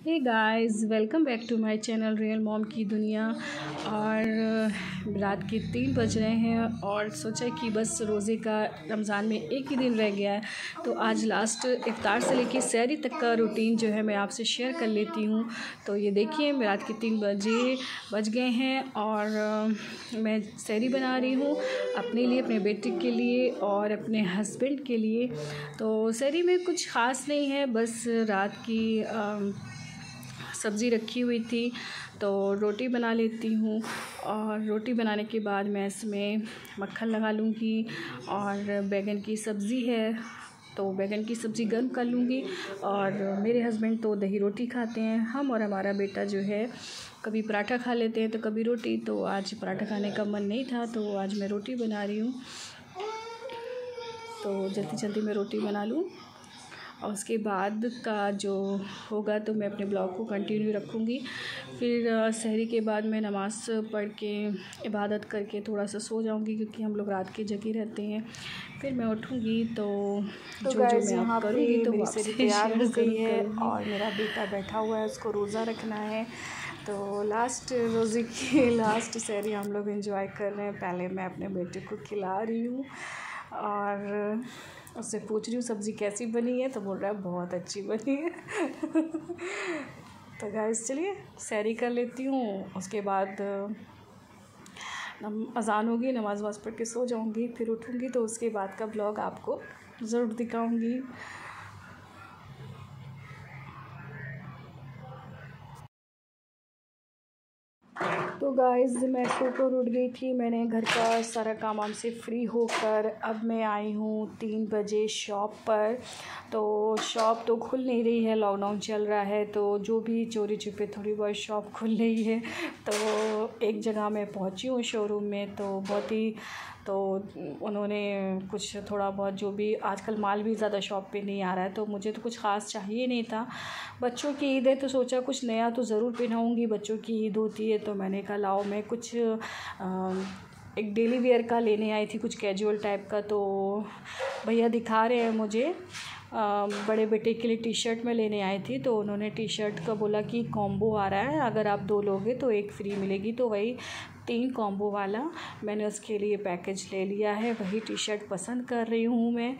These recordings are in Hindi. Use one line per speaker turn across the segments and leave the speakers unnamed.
Hey guys, welcome back to my channel real mom की दुनिया। और रात के 3 बज रहे हैं और सोचा कि बस रोज़े का रमज़ान में एक ही दिन रह गया है, तो आज लास्ट इफ्तार से लेके सहरी तक का रूटीन जो है मैं आपसे शेयर कर लेती हूँ। तो ये देखिए, मैं रात के 3 बज गए हैं और मैं सहरी बना रही हूँ अपने लिए, अपने बेटे के लिए और अपने हस्बैंड के लिए। तो सहरी में कुछ ख़ास नहीं है, बस रात की सब्ज़ी रखी हुई थी तो रोटी बना लेती हूँ। और रोटी बनाने के बाद मैं इसमें मक्खन लगा लूँगी और बैंगन की सब्ज़ी है तो बैंगन की सब्ज़ी गर्म कर लूँगी। और मेरे हस्बैंड तो दही रोटी खाते हैं, हम और हमारा बेटा जो है कभी पराठा खा लेते हैं तो कभी रोटी। तो आज पराठा खाने का मन नहीं था तो आज मैं रोटी बना रही हूँ, तो जल्दी जल्दी मैं रोटी बना लूँ और उसके बाद का जो होगा तो मैं अपने ब्लॉग को कंटिन्यू रखूँगी। फिर सहरी के बाद मैं नमाज़ पढ़ के इबादत करके थोड़ा सा सो जाऊँगी, क्योंकि हम लोग रात के जगे रहते हैं। फिर मैं उठूँगी तो जो मैं आप करूँगी तो
मेरी
आपसे
सहरी तैयार हो गई है
करूँगी।
और मेरा बेटा बैठा हुआ है, उसको रोज़ा रखना है। तो लास्ट रोज़े की लास्ट सहरी हम लोग एंजॉय कर रहे हैं। पहले मैं अपने बेटे को खिला रही हूँ और उससे पूछ रही हूँ सब्ज़ी कैसी बनी है, तो बोल रहा है बहुत अच्छी बनी है। तो गाइस चलिए सहरी कर लेती हूँ, उसके बाद अज़ान होगी, नमाज़ पढ़ के सो जाऊँगी। फिर उठूँगी तो उसके बाद का ब्लॉग आपको ज़रूर दिखाऊँगी। तो गाइस मैं सोकर उठ गई थी, मैंने घर का सारा काम से फ्री होकर अब मैं आई हूँ 3 बजे शॉप पर। तो शॉप तो खुल नहीं रही है, लॉकडाउन चल रहा है, तो जो भी चोरी छुपे थोड़ी बहुत शॉप खुल रही है। तो एक जगह मैं पहुँची हूँ शोरूम में, तो बहुत ही तो उन्होंने कुछ थोड़ा बहुत जो भी आजकल माल भी ज़्यादा शॉप पे नहीं आ रहा है, तो मुझे तो कुछ ख़ास चाहिए नहीं था। बच्चों की ईद है तो सोचा कुछ नया तो ज़रूर पहनाऊँगी, बच्चों की ईद होती है। तो मैंने कहा लाओ मैं कुछ एक डेली वेयर का लेने आई थी, कुछ कैजुअल टाइप का। तो भैया दिखा रहे हैं मुझे बड़े बेटे के लिए टी शर्ट में लेने आई थी, तो उन्होंने टी शर्ट का बोला कि कॉम्बो आ रहा है, अगर आप 2 लोगे तो 1 फ्री मिलेगी। तो वही 3 कॉम्बो वाला मैंने उसके लिए पैकेज ले लिया है, वही टी शर्ट पसंद कर रही हूँ मैं।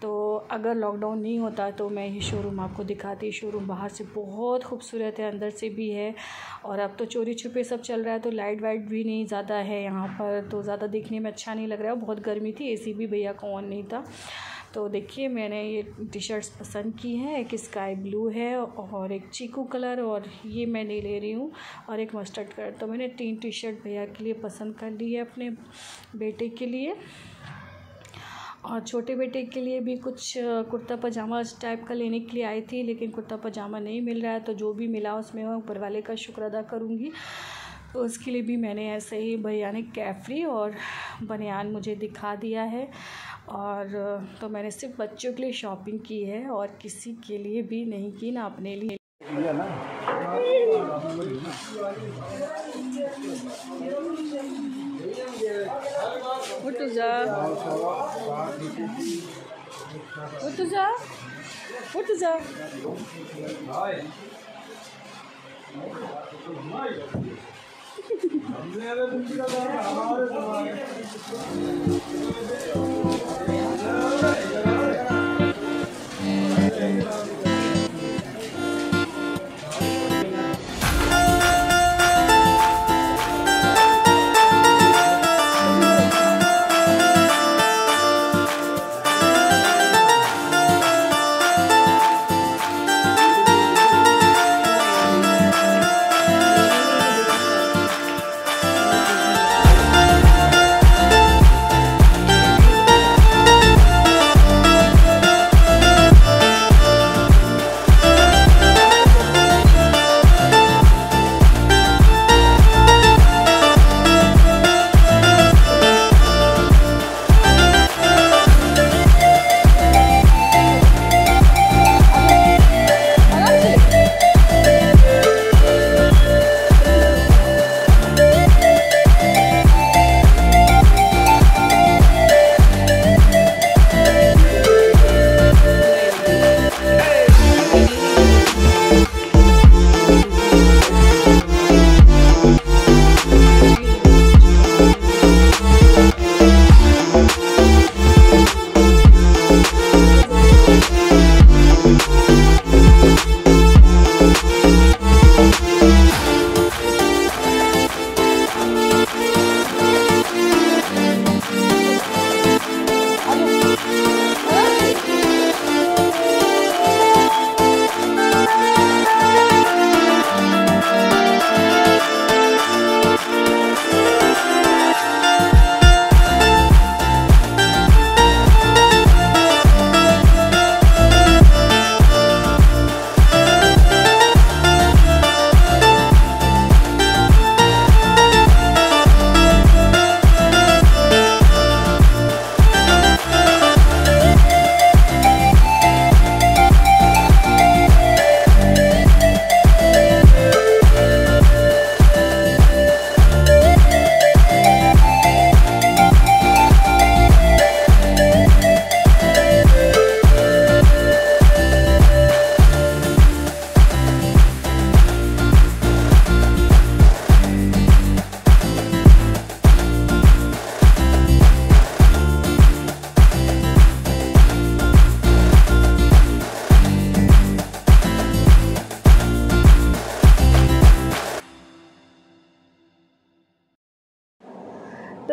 तो अगर लॉकडाउन नहीं होता तो मैं ये शोरूम आपको दिखाती। शोरूम बाहर से बहुत खूबसूरत है, अंदर से भी है। और अब तो चोरी छुपे सब चल रहा है, तो लाइट वाइट भी नहीं ज़्यादा है यहाँ पर, तो ज़्यादा देखने में अच्छा नहीं लग रहा है। बहुत गर्मी थी, एसी भी भैया को ऑन नहीं था। तो देखिए मैंने ये टी शर्ट्स पसंद की हैं, एक स्काई ब्लू है और एक चीकू कलर, और ये मैं नहीं ले रही हूँ, और एक मस्टर्ड कलर। तो मैंने 3 टी शर्ट भैया के लिए पसंद कर ली है अपने बेटे के लिए। और छोटे बेटे के लिए भी कुछ कुर्ता पजामा टाइप का लेने के लिए आई थी, लेकिन कुर्ता पजामा नहीं मिल रहा है, तो जो भी मिला उसमें मैं ऊपर वाले का शुक्र अदा करूँगी। तो उसके लिए भी मैंने ऐसे ही भैया ने कैफ्री और बनियान मुझे दिखा दिया है। और तो मैंने सिर्फ बच्चों के लिए शॉपिंग की है और किसी के लिए भी नहीं की, ना अपने लिए। उठ जा उठ जा उठ जा।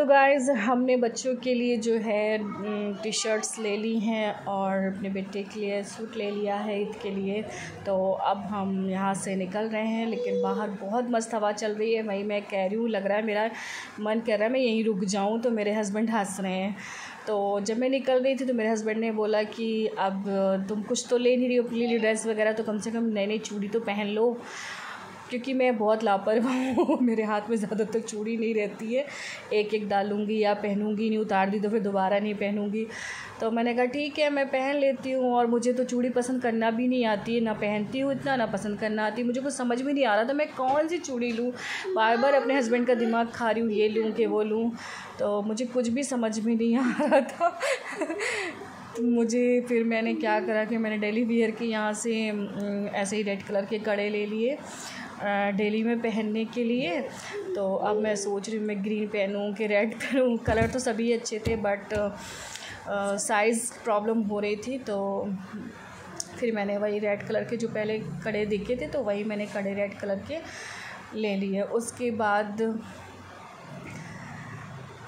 तो गाइज़ हमने बच्चों के लिए जो है टी शर्ट्स ले ली हैं और अपने बेटे के लिए सूट ले लिया है ईद के लिए। तो अब हम यहाँ से निकल रहे हैं, लेकिन बाहर बहुत मस्त हवा चल रही है। वही मैं कह रही हूँ, लग रहा है मेरा मन कर रहा है मैं यहीं रुक जाऊँ। तो मेरे हस्बैंड हंस रहे हैं। तो जब मैं निकल रही थी तो मेरे हस्बैंड ने बोला कि अब तुम कुछ तो ले नहीं रही हो अपने लिए ड्रेस वगैरह, तो कम से कम नई नई चूड़ी तो पहन लो, क्योंकि मैं बहुत लापरवाह हूँ। मेरे हाथ में ज़्यादा तक चूड़ी नहीं रहती है, एक एक डालूँगी या पहनूँगी नहीं, उतार दी तो फिर दोबारा नहीं पहनूँगी। तो मैंने कहा ठीक है मैं पहन लेती हूँ। और मुझे तो चूड़ी पसंद करना भी नहीं आती है, ना पहनती हूँ इतना, ना पसंद करना आती है। मुझे कुछ समझ में नहीं आ रहा था मैं कौन सी चूड़ी लूँ। बार बार अपने हस्बैंड का दिमाग खा रही हूँ, ये लूँ कि वो लूँ, तो मुझे कुछ भी समझ में नहीं आ रहा था। तो मुझे फिर मैंने क्या करा कि मैंने डेली वियर के यहाँ से ऐसे ही रेड कलर के कड़े ले लिए डेली में पहनने के लिए। तो अब मैं सोच रही हूँ मैं ग्रीन पहनूँ कि रेड पहनूँ। कलर तो सभी अच्छे थे बट साइज़ प्रॉब्लम हो रही थी। तो फिर मैंने वही रेड कलर के जो पहले कड़े दिखे थे तो वही मैंने कड़े रेड कलर के ले लिए। उसके बाद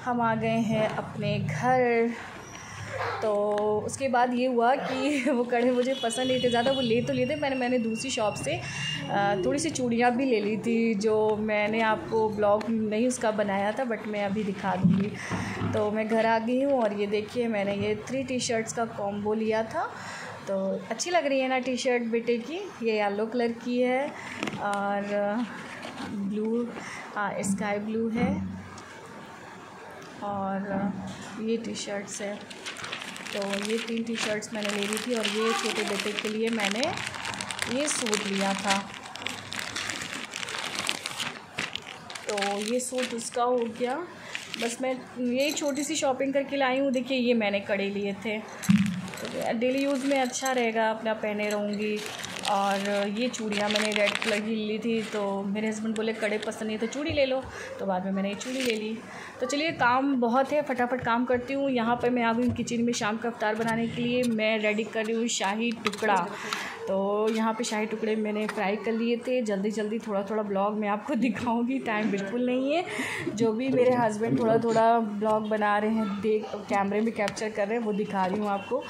हम आ गए हैं अपने घर। तो उसके बाद ये हुआ कि वो कड़े मुझे पसंद नहीं थे ज़्यादा, वो ले तो लिए थे। मैंने दूसरी शॉप से थोड़ी सी चूड़ियाँ भी ले ली थी, जो मैंने आपको ब्लॉग नहीं उसका बनाया था बट मैं अभी दिखा दूँगी। तो मैं घर आ गई हूँ और ये देखिए मैंने ये 3 टी शर्ट्स का कॉम्बो लिया था। तो अच्छी लग रही है ना टी शर्ट बेटे की। ये येलो कलर की है और ब्लू स्काई ब्लू है और ये टी शर्ट्स है। तो ये 3 टी शर्ट्स मैंने ले ली थी और ये छोटे बेटे के लिए मैंने ये सूट लिया था। तो ये सूट उसका हो गया। बस मैं यही छोटी सी शॉपिंग करके लाई हूँ। देखिए ये मैंने कड़े लिए थे, तो डेली यूज़ में अच्छा रहेगा, अपना पहने रहूँगी। और ये चूड़ियाँ मैंने रेड कलर की ली थी, तो मेरे हस्बैंड बोले कड़े पसंद नहीं तो चूड़ी ले लो, तो बाद में मैंने ये चूड़ी ले ली। तो चलिए काम बहुत है, फटाफट काम करती हूँ। यहाँ पर मैं आ गई किचन में शाम का इफ्तार बनाने के लिए। मैं रेडी कर रही हूँ शाही टुकड़ा। तो यहाँ पे शाही टुकड़े मैंने फ्राई कर लिए थे। जल्दी जल्दी थोड़ा थोड़ा ब्लॉग मैं आपको दिखाऊंगी, टाइम बिल्कुल नहीं है। जो भी मेरे हस्बैंड थोड़ा थोड़ा ब्लॉग बना रहे हैं, कैमरे में कैप्चर कर रहे हैं, वो दिखा रही हूँ आपको।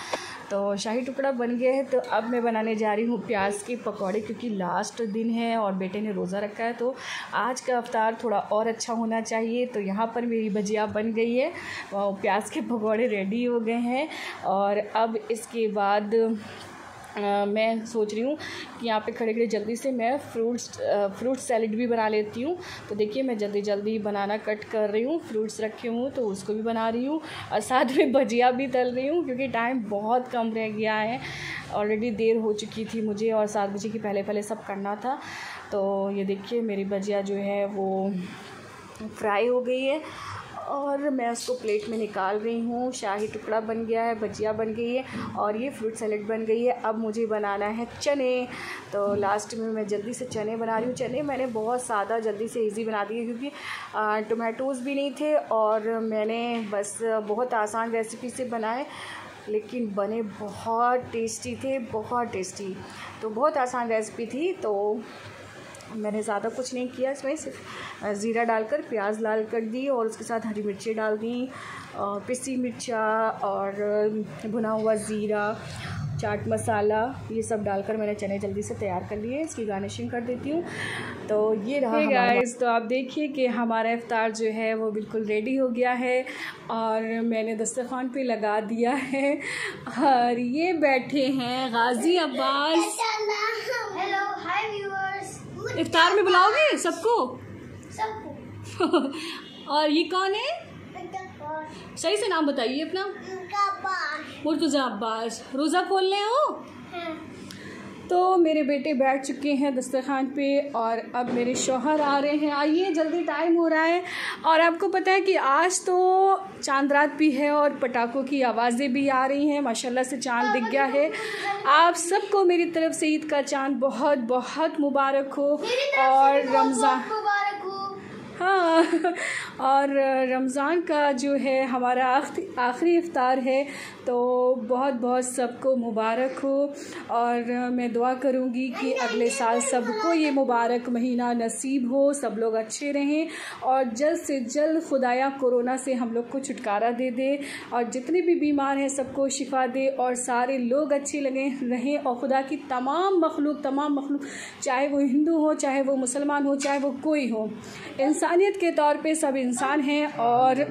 तो शाही टुकड़ा बन गया है। तो अब मैं बनाने जा रही हूँ प्याज के पकौड़े, क्योंकि लास्ट दिन है और बेटे ने रोज़ा रखा है, तो आज का इफ्तार थोड़ा और अच्छा होना चाहिए। तो यहाँ पर मेरी भजिया बन गई है, प्याज के पकौड़े रेडी हो गए हैं। और अब इसके बाद मैं सोच रही हूँ कि यहाँ पे खड़े खड़े जल्दी से मैं फ्रूट सैलेड भी बना लेती हूँ। तो देखिए मैं जल्दी जल्दी बनाना कट कर रही हूँ, फ्रूट्स रखे हुए तो उसको भी बना रही हूँ और साथ में भजिया भी तल रही हूँ, क्योंकि टाइम बहुत कम रह गया है। ऑलरेडी देर हो चुकी थी मुझे और 7 बजे के पहले सब करना था। तो ये देखिए मेरी भजिया जो है वो फ्राई हो गई है और मैं उसको प्लेट में निकाल रही हूँ। शाही टुकड़ा बन गया है, भजिया बन गई है और ये फ्रूट सैलेड बन गई है। अब मुझे बनाना है चने। तो लास्ट में मैं जल्दी से चने बना रही हूँ। चने मैंने बहुत सादा जल्दी से इजी बना दिए, क्योंकि टोमेटोज़ भी नहीं थे और मैंने बस बहुत आसान रेसिपी से बनाए, लेकिन बने बहुत टेस्टी थे, बहुत टेस्टी। तो बहुत आसान रेसिपी थी, तो मैंने ज़्यादा कुछ नहीं किया। इसमें सिर्फ ज़ीरा डालकर प्याज लाल कर दी और उसके साथ हरी मिर्ची डाल दी, पिसी मिर्चा और भुना हुआ ज़ीरा, चाट मसाला, ये सब डालकर मैंने चने जल्दी से तैयार कर लिए। इसकी गार्निशिंग कर देती हूँ। तो ये रहा गाइस। तो आप देखिए कि हमारा इफ्तार जो है वो बिल्कुल रेडी हो गया है और मैंने दस्तरखान पे लगा दिया है। और ये बैठे हैं Ghazi Abbas.
Hello, hi viewers.
इफ्तार में बुलाओगे सबको? और ये कौन है? सही से नाम बताइए अपना। मुर्तज़ा अब्बास। रोज़ा खोलने हो? तो मेरे बेटे बैठ चुके हैं दस्तरखान पे और अब मेरे शौहर आ रहे हैं। आइए जल्दी, टाइम हो रहा है। और आपको पता है कि आज तो चांद रात भी है और पटाखों की आवाज़ें भी आ रही हैं। माशाल्लाह से चांद दिख गया है। आप सबको मेरी तरफ से ईद का चांद बहुत बहुत मुबारक हो और रमज़ान। हाँ। और रमज़ान का जो है हमारा आखिरी इफ्तार है, तो बहुत बहुत सबको मुबारक हो। और मैं दुआ करूँगी कि अगले साल सबको ये मुबारक महीना नसीब हो, सब लोग अच्छे रहें और जल्द से जल्द खुदाया कोरोना से हम लोग को छुटकारा दे दे और जितने भी बीमार हैं सबको शिफा दे और सारे लोग अच्छे लगे रहें। और खुदा की तमाम मखलूक चाहे वो हिंदू हो, चाहे वो मुसलमान हो, चाहे वो कोई हो, इंसानियत के तौर पे सब इंसान हैं और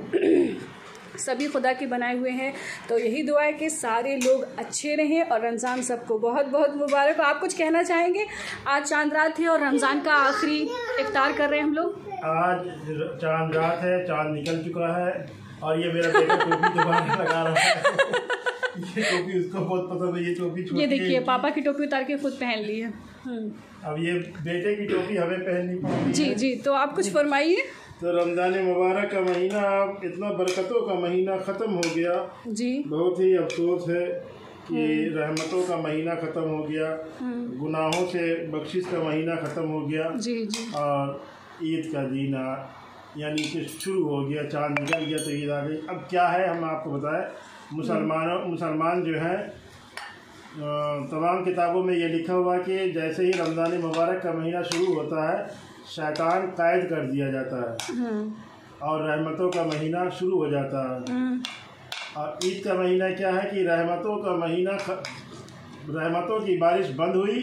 सभी खुदा के बनाए हुए हैं। तो यही दुआ है कि सारे लोग अच्छे रहें और रमज़ान सबको बहुत बहुत मुबारक। आप कुछ कहना चाहेंगे? आज चांद रात है और रमज़ान का आखिरी इफ्तार कर रहे हैं हम लोग।
आज चांद रात है, चांद निकल चुका है और ये मेरा बेटा टोपी दोबारा लगा रहा है। ये टोपी उसको बहुत पसंद है, ये टोपी
ये देखिए पापा की टोपी उतार के खुद पहन ली है।
अब ये बेटे की टोपी हमें पहननी पड़ेगी।
जी जी, तो आप कुछ फरमाइए।
तो रमज़ान मुबारक का महीना इतना बरकतों का महीना ख़त्म हो गया
जी।
बहुत ही अफसोस है कि रहमतों का महीना ख़त्म हो गया, गुनाहों से बख्शिश का महीना ख़त्म हो गया
जी जी।
और ईद का दिन यानी कि शुरू हो गया, चांद निकल गया तो ईद आ गई। अब क्या है हम आपको बताएं, मुसलमान जो हैं तमाम किताबों में ये लिखा हुआ कि जैसे ही रमज़ान मुबारक का महीना शुरू होता है शैतान कैद कर दिया जाता है और रहमतों का महीना शुरू हो जाता है। और ईद का महीना क्या है कि रहमतों का महीना, रहमतों की बारिश बंद हुई,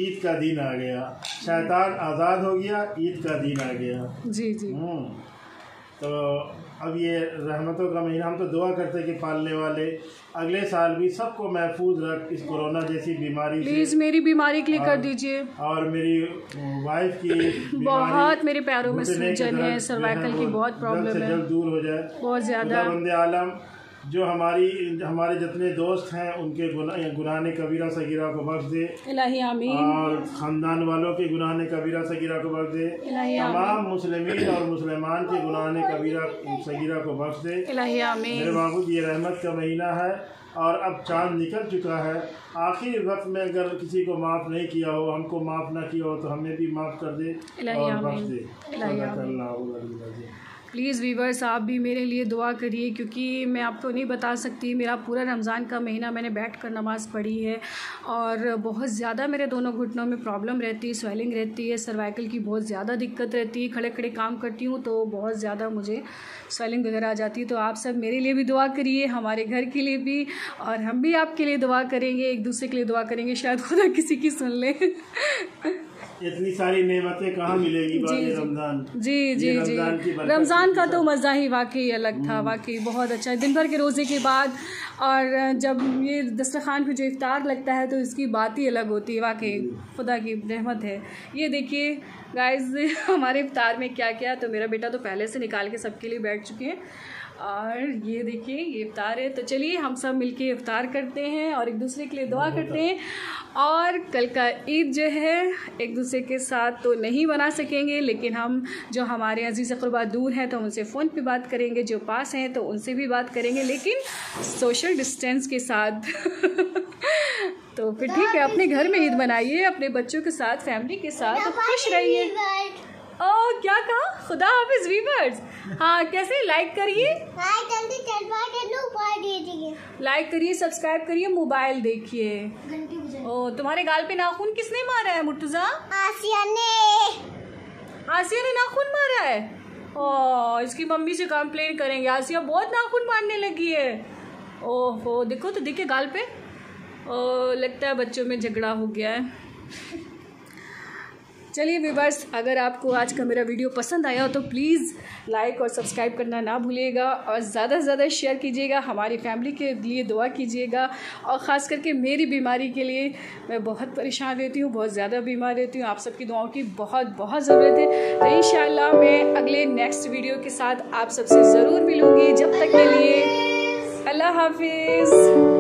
ईद का दिन आ गया, शैतान आज़ाद हो गया, ईद का दिन आ गया।
जी जी।
तो अब ये रहमतों का महीना हम तो दुआ करते हैं कि पालने वाले अगले साल भी सबको महफूज रख इस कोरोना जैसी बीमारी से।
प्लीज़ मेरी बीमारी के लिए कर दीजिए।
और मेरी वाइफ की
बहुत मेरे पैरों में सूजन है, सर्वाइकल की बहुत प्रॉब्लम है,
जल्द दूर हो जाए बहुत
ज़्यादा।
बंदे आलम जो हमारे जितने दोस्त हैं उनके गुनाह कबीरा सगीरा को बख्श दे इलाही आमीन, और ख़ानदान वालों के गुनाह कबीरा सगीरा को बख्श दे, तमाम मुस्लिमीन और मुसलमान के गुनाह कबीरा सगीरा को बख्श दे इलाही आमीन। मेरे बाबू ये रहमत का महीना है और अब चांद निकल चुका है। आखिरी वक्त में अगर किसी को माफ़ नहीं किया हो, हमको माफ़ ना किया हो, तो हमें भी माफ़ कर दे और बख्श दे।
प्लीज़ वीवर्स आप भी मेरे लिए दुआ करिए, क्योंकि मैं आपको नहीं बता सकती, मेरा पूरा रमज़ान का महीना मैंने बैठ कर नमाज़ पढ़ी है और बहुत ज़्यादा मेरे दोनों घुटनों में प्रॉब्लम रहती है, स्वेलिंग रहती है, सर्वाइकल की बहुत ज़्यादा दिक्कत रहती है, खड़े खड़े काम करती हूँ तो बहुत ज़्यादा मुझे स्वेलिंग वगैरह आ जाती है। तो आप सब मेरे लिए भी दुआ करिए, हमारे घर के लिए भी, और हम भी आपके लिए दुआ करेंगे, एक दूसरे के लिए दुआ करेंगे, शायद खुदा किसी की सुन ले।
इतनी सारी नेमतें कहाँ मिलेगी रमज़ान।
जी जी जी, रमज़ान का तो मज़ा ही वाकई अलग था, वाकई बहुत अच्छा है। दिन भर के रोज़े के बाद और जब ये दस्तरखान पे जो इफ्तार लगता है तो इसकी बात ही अलग होती है, वाकई खुदा की रहमत है। ये देखिए गाइस हमारे इफ्तार में क्या क्या, तो मेरा बेटा तो पहले से निकाल के सबके लिए बैठ चुके हैं और ये देखिए ये इफ्तार है। तो चलिए हम सब मिलके इफ्तार करते हैं और एक दूसरे के लिए दुआ करते हैं। और कल का ईद जो है एक दूसरे के साथ तो नहीं बना सकेंगे, लेकिन हम जो हमारे अजीज़ क़ुरबा दूर हैं तो उनसे फ़ोन पे बात करेंगे, जो पास हैं तो उनसे भी बात करेंगे, लेकिन सोशल डिस्टेंस के साथ। तो फिर ठीक है, अपने घर में ईद बनाइए, अपने बच्चों के साथ, फैमिली के साथ, तो खुश रहिए। ओह क्या कहा? खुदा हाफिज़ वीवर्स। हाँ कैसे? लाइक करिए, लाइक करिए, सब्सक्राइब करिए, मोबाइल देखिए। ओ तुम्हारे गाल पे नाखून किसने मारा है मुर्तज़ा? आसिया ने नाखून मारा है। ओह इसकी मम्मी से कंप्लेन करेंगे, आसिया बहुत नाखून मारने लगी है। ओहो देखो तो, देखिए गाल पे। ओ लगता है बच्चों में झगड़ा हो गया है। चलिए व्यूअर्स, अगर आपको आज का मेरा वीडियो पसंद आया हो तो प्लीज़ लाइक और सब्सक्राइब करना ना भूलिएगा और ज़्यादा से ज़्यादा शेयर कीजिएगा, हमारी फैमिली के लिए दुआ कीजिएगा। और ख़ास करके मेरी बीमारी के लिए, मैं बहुत परेशान रहती हूँ, बहुत ज़्यादा बीमार रहती हूँ, आप सबकी दुआओं की बहुत बहुत ज़रूरत है। तो इंशाअल्लाह मैं अगले नेक्स्ट वीडियो के साथ आप सबसे ज़रूर मिलूँगी। जब तक के लिए अल्लाह हाफिज़।